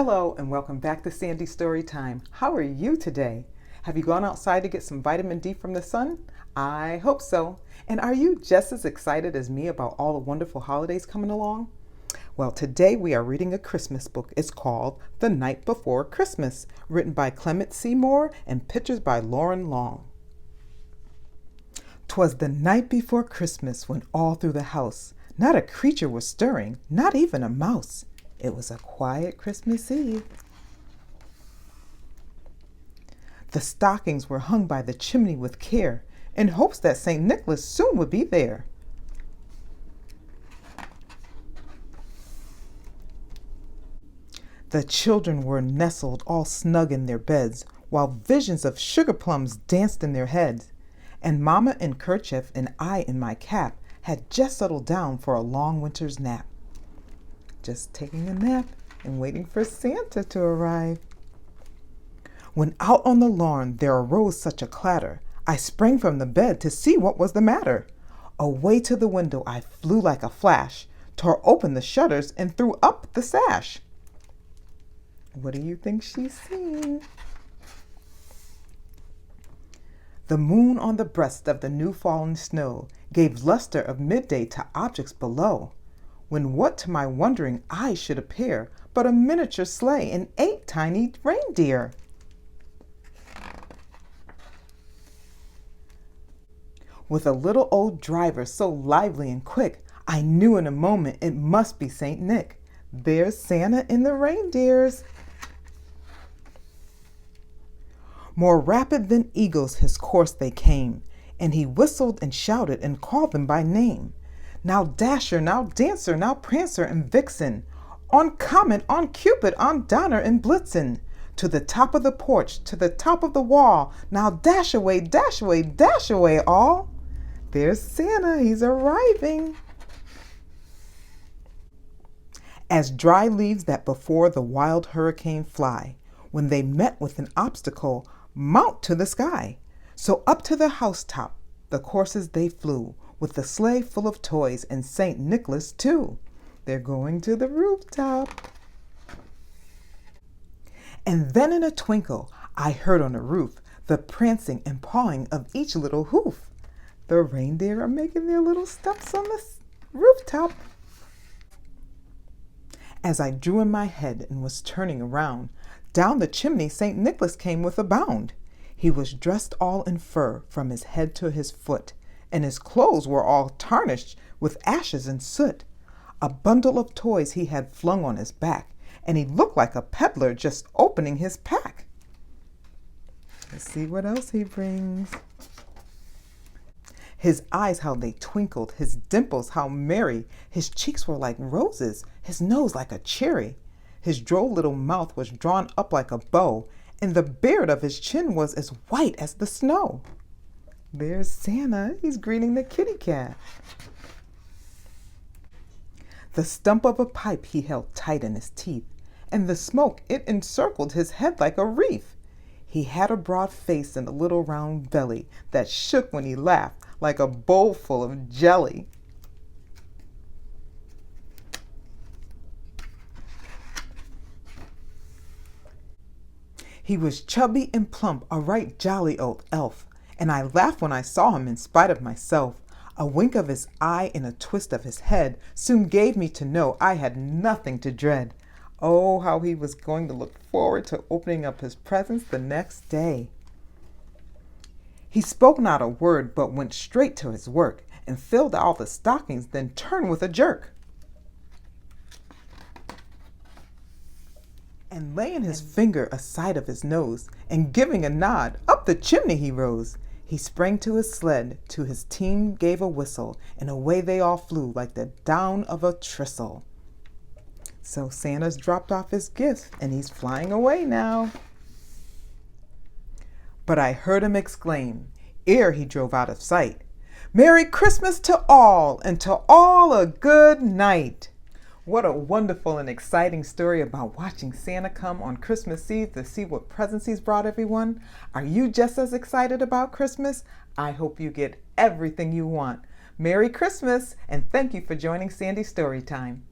Hello and welcome back to Sandy Story Time. How are you today? Have you gone outside to get some vitamin D from the sun? I hope so. And are you just as excited as me about all the wonderful holidays coming along? Well, today we are reading a Christmas book. It's called The Night Before Christmas, written by Clement C and pictures by Loren Long. 'Twas the night before Christmas when all through the house not a creature was stirring, not even a mouse. It was a quiet Christmas Eve. The stockings were hung by the chimney with care, in hopes that St. Nicholas soon would be there. The children were nestled all snug in their beds, while visions of sugar plums danced in their heads. And Mama in kerchief and I in my cap had just settled down for a long winter's nap. Just taking a nap and waiting for Santa to arrive. When out on the lawn there arose such a clatter, I sprang from the bed to see what was the matter. Away to the window I flew like a flash, tore open the shutters and threw up the sash. What do you think she's seen? The moon on the breast of the new fallen snow gave luster of midday to objects below, when what to my wondering eyes should appear but a miniature sleigh and 8 tiny reindeer. With a little old driver so lively and quick, I knew in a moment it must be St. Nick. There's Santa in the reindeers. More rapid than eagles his course they came, and he whistled and shouted and called them by name. Now Dasher, now Dancer, now Prancer and Vixen, on Comet, on Cupid, on Donner and Blitzen, to the top of the porch, to the top of the wall, now dash away, dash away, dash away all. There's Santa, he's arriving. As dry leaves that before the wild hurricane fly, when they met with an obstacle, mount to the sky. So up to the housetop the coursers they flew, with the sleigh full of toys and St. Nicholas too. They're going to the rooftop. And then in a twinkle I heard on the roof the prancing and pawing of each little hoof. The reindeer are making their little steps on the rooftop. As I drew in my head and was turning around, down the chimney St. Nicholas came with a bound. He was dressed all in fur from his head to his foot, and his clothes were all tarnished with ashes and soot. A bundle of toys he had flung on his back, and he looked like a peddler just opening his pack. Let's see what else he brings. His eyes, how they twinkled, his dimples, how merry. His cheeks were like roses, his nose like a cherry. His droll little mouth was drawn up like a bow, and the beard of his chin was as white as the snow. There's Santa, he's greeting the kitty cat. The stump of a pipe he held tight in his teeth, and the smoke, it encircled his head like a wreath. He had a broad face and a little round belly that shook when he laughed like a bowl full of jelly. He was chubby and plump, a right jolly old elf, and I laughed when I saw him in spite of myself. A wink of his eye and a twist of his head soon gave me to know I had nothing to dread. Oh, how he was going to look forward to opening up his presents the next day. He spoke not a word, but went straight to his work, and filled all the stockings, then turned with a jerk. And laying his finger aside of his nose, and giving a nod, up the chimney he rose. He sprang to his sled, to his team gave a whistle, and away they all flew like the down of a thistle. So Santa's dropped off his gifts, and he's flying away now. But I heard him exclaim, ere he drove out of sight, "Merry Christmas to all, and to all a good night." What a wonderful and exciting story about watching Santa come on Christmas Eve to see what presents he's brought everyone. Are you just as excited about Christmas? I hope you get everything you want. Merry Christmas, and thank you for joining Sandy Storytime.